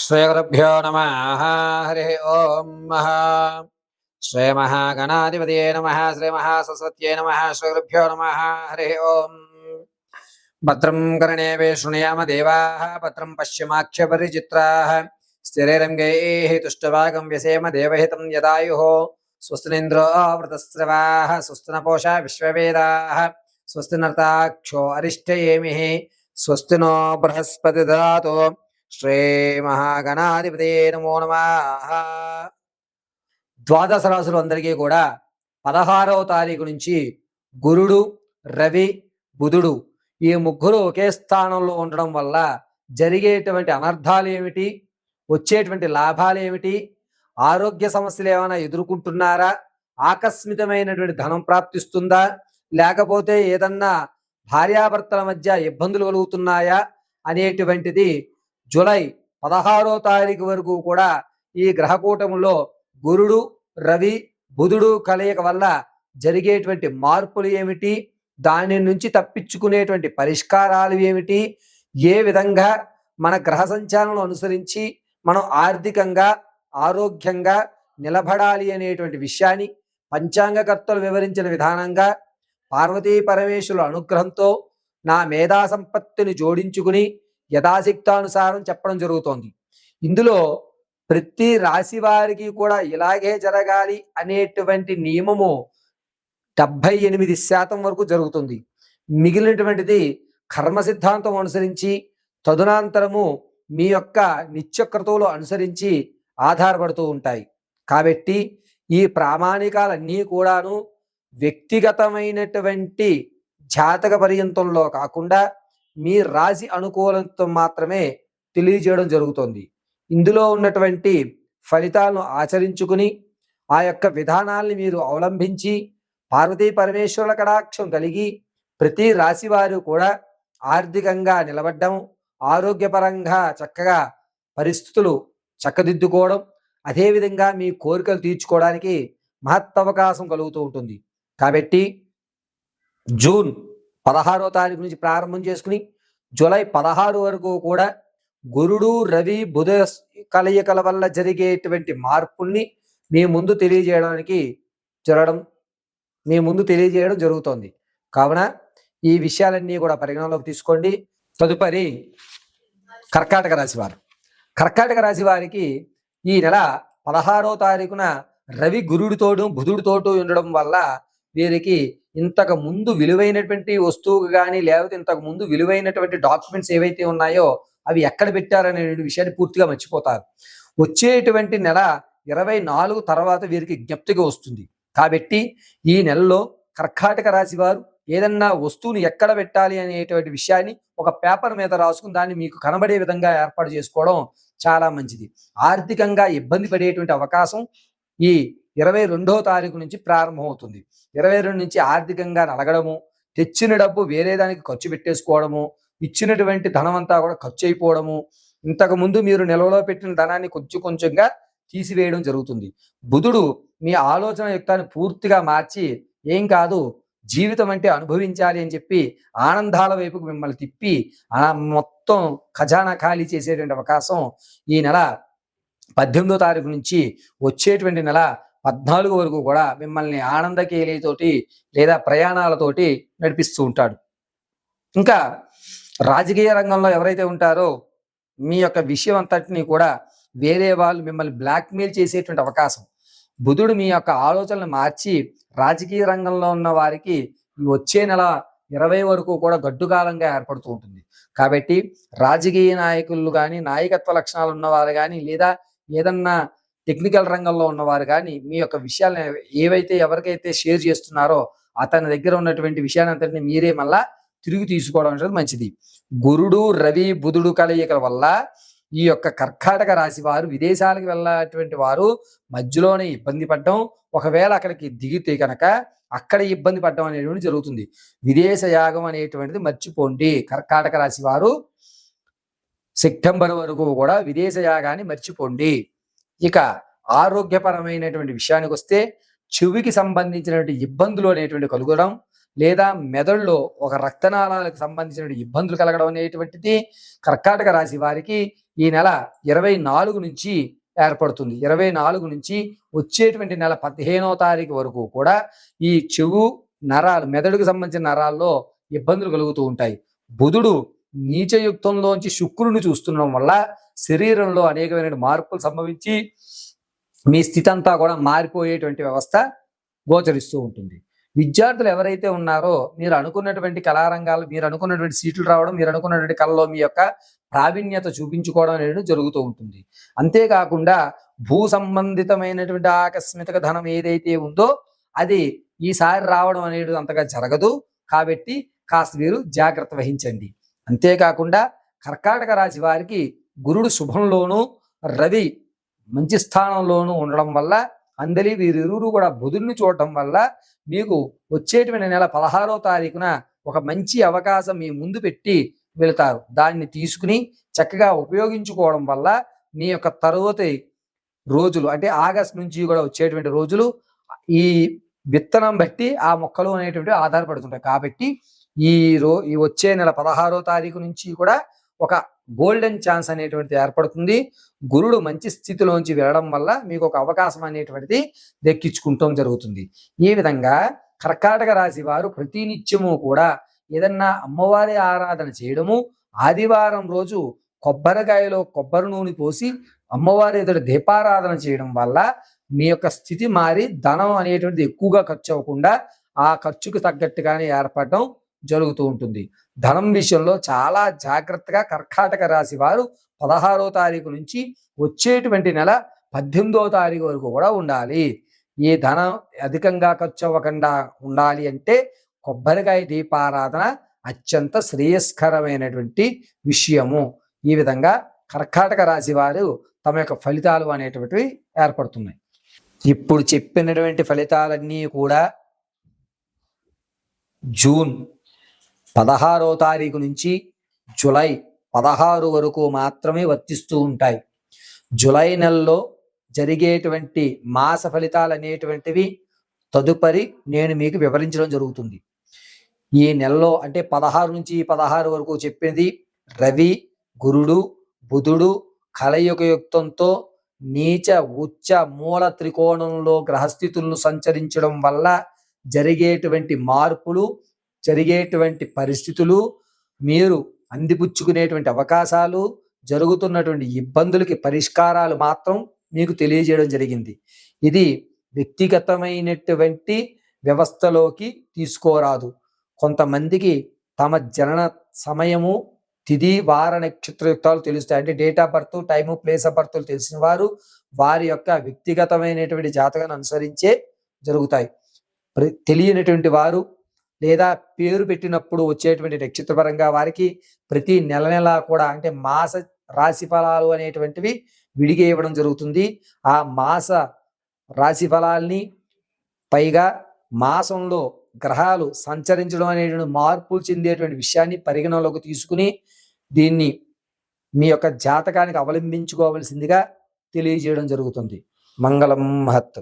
श्रीगुरुभ्यो नमः। हरि ओम श्रीमहागणाधिपतये नमः। श्रीमहासरस्वत्यै नमः। श्रीगुरुभ्यो नमः। हरि ओम। भद्रं कर्णेभिः शृणुयाम देवाः, भद्रं पश्यमाक्षपरिचित्राः, स्थिरैरङ्गैः तुष्टवागं व्यसेम देवहितं यदायुः। स्वस्ति न इन्द्रो वृतस्रवाः, स्वस्ति न पूषा विश्ववेदाः, स्वस्ति नर्ताक्षो अरिष्टयेमिः, स्वस्ति नो बृहस्पति ददातु। శ్రీమహాగణాధిపతే నమో నమః. ద్వాదశ రాశులందరికీ కూడా 16వ తారీఖు నుంచి గురుడు, రవి, బుధుడు ఈ ముగ్గురు ఒకే స్థానంలో ఉండడం వల్ల జరిగేటువంటి అనర్థాలు ఏమిటి, వచ్చేటువంటి లాభాలు ఏమిటి, ఆరోగ్య సమస్యలు ఏమైనా ఎదుర్కొంటున్నారా, ఆకస్మికమైనటువంటి ధనం ప్రాప్తిస్తుందా, లేకపోతే ఏదన్నా భార్యాభర్తల మధ్య ఇబ్బందులు కలుగుతున్నాయా అనేటువంటిది జూలై 16వ తారీఖు వరకు కూడా ఈ గ్రహకూటములో గురుడు, రవి, బుధుడు కలయిక వల్ల జరిగేటువంటి మార్పులు ఏమిటి, దాని నుంచి తప్పించుకునేటువంటి పరిష్కారాలు ఏమిటి, ఏ విధంగా మన గ్రహ సంచాలను అనుసరించి మనం ఆర్థికంగా ఆరోగ్యంగా నిలబడాలి అనేటువంటి విషయాన్ని పంచాంగకర్తలు వివరించిన విధానంగా పార్వతీ పరమేశ్వరుల అనుగ్రహంతో నా మేధా సంపత్తిని జోడించుకుని యథాశక్తానుసారం చెప్పడం జరుగుతోంది. ఇందులో ప్రతి రాశి వారికి కూడా ఇలాగే జరగాలి అనేటువంటి నియమము 78% వరకు జరుగుతుంది. మిగిలినటువంటిది కర్మ సిద్ధాంతం అనుసరించి తదునంతరము మీ యొక్క నిత్యక్రతువులు అనుసరించి ఆధారపడుతూ ఉంటాయి. కాబట్టి ఈ ప్రామాణికాలన్నీ కూడాను వ్యక్తిగతమైనటువంటి జాతక పర్యంతంలో కాకుండా మీ రాశి అనుకూలంతో మాత్రమే తెలియజేయడం జరుగుతుంది. ఇందులో ఉన్నటువంటి ఫలితాలను ఆచరించుకుని ఆ యొక్క విధానాల్ని మీరు అవలంబించి పార్వతీ పరమేశ్వరుల కటాక్షం కలిగి ప్రతి రాశి వారు కూడా ఆర్థికంగా నిలబడ్డం, ఆరోగ్యపరంగా చక్కగా పరిస్థితులు చక్కదిద్దుకోవడం, అదేవిధంగా మీ కోరికలు తీర్చుకోవడానికి మహత్తవకాశం కలుగుతూ ఉంటుంది. కాబట్టి జూన్ 16వ తారీఖు నుంచి ప్రారంభం చేసుకుని జూలై 16 వరకు కూడా గురుడు, రవి, బుధ కలయికల వల్ల జరిగేటువంటి మార్పుల్ని మీ ముందు తెలియజేయడం జరుగుతోంది. కావున ఈ విషయాలన్నీ కూడా పరిగణలోకి తీసుకోండి. తదుపరి కర్కాటక రాశి వారు. కర్కాటక రాశి వారికి ఈ నెల 16వ తారీఖున రవి గురుడితోడు బుధుడితోటూ ఉండడం వల్ల వీరికి ఇంతకు ముందు విలువైనటువంటి వస్తువు కానీ లేకపోతే ఇంతకు ముందు విలువైనటువంటి డాక్యుమెంట్స్ ఏవైతే ఉన్నాయో అవి ఎక్కడ పెట్టారనే విషయాన్ని పూర్తిగా మర్చిపోతారు. వచ్చేటువంటి నెల 24 తర్వాత వీరికి జ్ఞప్తిగా వస్తుంది. కాబట్టి ఈ నెలలో కర్కాటక రాశి వారు ఏదన్నా వస్తువుని ఎక్కడ పెట్టాలి అనేటువంటి విషయాన్ని ఒక పేపర్ మీద రాసుకుని దాన్ని మీకు కనబడే విధంగా ఏర్పాటు చేసుకోవడం చాలా మంచిది. ఆర్థికంగా ఇబ్బంది పడేటువంటి అవకాశం ఈ 22వ తారీఖు నుంచి ప్రారంభమవుతుంది. 22 నుంచి ఆర్థికంగా నలగడము, తెచ్చిన డబ్బు వేరే దానికి ఖర్చు పెట్టేసుకోవడము, ఇచ్చినటువంటి ధనం అంతా కూడా ఖర్చు అయిపోవడము, ఇంతకు ముందు మీరు నిల్వలో పెట్టిన ధనాన్ని కొంచెం కొంచెంగా తీసివేయడం జరుగుతుంది. బుధుడు మీ ఆలోచన యుక్తాన్ని పూర్తిగా మార్చి ఏం కాదు జీవితం అంటే అనుభవించాలి అని చెప్పి ఆనందాల వైపుకు మిమ్మల్ని తిప్పి మొత్తం ఖజానా ఖాళీ చేసేటువంటి అవకాశం ఈ నెల 18వ తారీఖు నుంచి వచ్చేటువంటి నెల 14 వరకు కూడా మిమ్మల్ని ఆనందకేలితోటి లేదా ప్రయాణాలతోటి నడిపిస్తూ ఉంటాడు. ఇంకా రాజకీయ రంగంలో ఎవరైతే ఉంటారో మీ యొక్క విషయం అంతటిని కూడా వేరే వాళ్ళు మిమ్మల్ని బ్లాక్మెయిల్ చేసేటువంటి అవకాశం. బుధుడు మీ యొక్క ఆలోచనలు మార్చి రాజకీయ రంగంలో ఉన్న వారికి వచ్చే నెల 20 వరకు కూడా గడ్డుకాలంగా ఏర్పడుతూ ఉంటుంది. కాబట్టి రాజకీయ నాయకులు కానీ, నాయకత్వ లక్షణాలు ఉన్నవారు కానీ, లేదా ఏదన్నా టెక్నికల్ రంగంలో ఉన్నవారు కానీ మీ యొక్క విషయాలను ఏవైతే ఎవరికైతే షేర్ చేస్తున్నారో అతని దగ్గర ఉన్నటువంటి విషయాన్ని అంతటిని మీరే మళ్ళా తిరిగి తీసుకోవడం అనేది మంచిది. గురుడు, రవి, బుధుడు కలయికల వల్ల ఈ యొక్క కర్కాటక రాశి వారు విదేశాలకు వెళ్ళేటువంటి వారు మధ్యలోనే ఇబ్బంది పడడం, ఒకవేళ అక్కడికి దిగితే కనుక అక్కడ ఇబ్బంది పడడం అనేటువంటి జరుగుతుంది. విదేశ యాగం అనేటువంటిది మర్చిపోండి. కర్కాటక రాశి వారు సెప్టెంబర్ వరకు కూడా విదేశ యాగాన్ని మర్చిపోండి. ఇక ఆరోగ్యపరమైనటువంటి విషయానికి వస్తే చెవికి సంబంధించినటువంటి ఇబ్బందులు అనేటువంటి కలుగడం, లేదా మెదడులో ఒక రక్తనాళాలకు సంబంధించిన ఇబ్బందులు కలగడం అనేటువంటిది కర్కాటక రాశి వారికి ఈ నెల 24 నుంచి ఏర్పడుతుంది. 24 నుంచి వచ్చేటువంటి నెల 15వ తారీఖు వరకు కూడా ఈ చెవు నరాలు, మెదడుకు సంబంధించిన నరాల్లో ఇబ్బందులు కలుగుతూ ఉంటాయి. బుధుడు నీచయుక్తంలోంచి శుక్రుని చూస్తుండడం వల్ల శరీరంలో అనేకమైన మార్పులు సంభవించి మీ స్థితి అంతా కూడా మారిపోయేటువంటి వ్యవస్థ గోచరిస్తూ ఉంటుంది. విద్యార్థులు ఎవరైతే ఉన్నారో మీరు అనుకున్నటువంటి కళారంగాలు, మీరు అనుకున్నటువంటి సీట్లు రావడం, మీరు అనుకున్నటువంటి కళలో మీ యొక్క ప్రావీణ్యత చూపించుకోవడం అనేది జరుగుతూ ఉంటుంది. అంతేకాకుండా భూ సంబంధితమైనటువంటి ఆకస్మిక ధనం ఏదైతే ఉందో అది ఈసారి రావడం అనేది అంతగా జరగదు. కాబట్టి కాస్త మీరు జాగ్రత్త వహించండి. అంతేకాకుండా కర్కాటక రాశి వారికి గురుడు శుభంలోనూ రవి మంచి స్థానంలోనూ ఉండడం వల్ల అందరి వీరిరువురు కూడా బుధుడిని చూడటం వల్ల మీకు వచ్చేటువంటి నెల 16వ తారీఖున ఒక మంచి అవకాశం మీ ముందు పెట్టి వెళతారు. దాన్ని తీసుకుని చక్కగా ఉపయోగించుకోవడం వల్ల మీ యొక్క తరువాతి రోజులు అంటే ఆగస్టు నుంచి కూడా వచ్చేటువంటి రోజులు ఈ విత్తనం బట్టి ఆ మొక్కలు అనేటువంటి ఆధారపడుతుంటాయి. కాబట్టి ఈ వచ్చే నెల 16వ తారీఖు నుంచి కూడా ఒక గోల్డెన్ ఛాన్స్ అనేటువంటిది ఏర్పడుతుంది. గురుడు మంచి స్థితిలోంచి వెళ్ళడం వల్ల మీకు ఒక అవకాశం అనేటువంటిది దక్కించుకుంటాం జరుగుతుంది. ఈ విధంగా కర్కాటక రాశి వారు ప్రతినిత్యము కూడా ఏదన్నా అమ్మవారి ఆరాధన చేయడము, ఆదివారం రోజు కొబ్బరికాయలో కొబ్బరి నూనె పోసి అమ్మవారి ఎదుట దీపారాధన చేయడం వల్ల మీ యొక్క స్థితి మారి ధనం అనేటువంటిది ఎక్కువగా ఖర్చు అవ్వకుండా ఆ ఖర్చుకు తగ్గట్టుగానే ఏర్పడటం జరుగుతూ ఉంటుంది. ధనం విషయంలో చాలా జాగ్రత్తగా కర్కాటక రాశి వారు 16వ తారీఖు నుంచి వచ్చేటువంటి నెల 18వ తారీఖు వరకు కూడా ఉండాలి. ఈ ధనం అధికంగా ఖర్చు అవ్వకుండా ఉండాలి అంటే కొబ్బరికాయ దీపారాధన అత్యంత శ్రేయస్కరమైనటువంటి విషయము. ఈ విధంగా కర్కాటక రాశి వారు తమ యొక్క ఫలితాలు అనేటువంటివి ఏర్పడుతున్నాయి. ఇప్పుడు చెప్పినటువంటి ఫలితాలన్నీ కూడా జూన్ 16వ తారీఖు నుంచి జూలై 16 వరకు మాత్రమే వర్తిస్తూ ఉంటాయి. జూలై నెలలో జరిగేటువంటి మాస ఫలితాలు అనేటువంటివి తదుపరి నేను మీకు వివరించడం జరుగుతుంది. ఈ నెలలో అంటే 16 నుంచి 16 వరకు చెప్పేది రవి, గురుడు, బుధుడు కలయుగయుక్తంతో నీచ ఉచ్చ మూల త్రికోణంలో గ్రహస్థితులను సంచరించడం వల్ల జరిగేటువంటి మార్పులు, జరిగేటువంటి పరిస్థితులు, మీరు అందిపుచ్చుకునేటువంటి అవకాశాలు, జరుగుతున్నటువంటి ఇబ్బందులకి పరిష్కారాలు మాత్రం మీకు తెలియజేయడం జరిగింది. ఇది వ్యక్తిగతమైనటువంటి వ్యవస్థలోకి తీసుకోరాదు. కొంతమందికి తమ జనన సమయము, తిథి, వార, నక్షత్రయుక్తాలు తెలుస్తాయి. అంటే date of birth, time, place of బర్త్లు తెలిసిన వారు వారి యొక్క వ్యక్తిగతమైనటువంటి జాతకాన్ని అనుసరించే జరుగుతాయి. తెలియనటువంటి వారు లేదా పేరు పెట్టినప్పుడు వచ్చేటువంటి నక్షత్రపరంగా వారికి ప్రతి నెల కూడా అంటే మాస రాశి ఫలాలు అనేటువంటివి విడిగా ఇవ్వడం జరుగుతుంది. ఆ మాస రాశి ఫలాల్ని పైగా మాసంలో గ్రహాలు సంచరించడం అనేటువంటి మార్పులు చెందేటువంటి విషయాన్ని పరిగణలోకి తీసుకుని దీన్ని మీ యొక్క జాతకానికి అవలంబించుకోవలసిందిగా తెలియజేయడం జరుగుతుంది. మంగళం మహత్.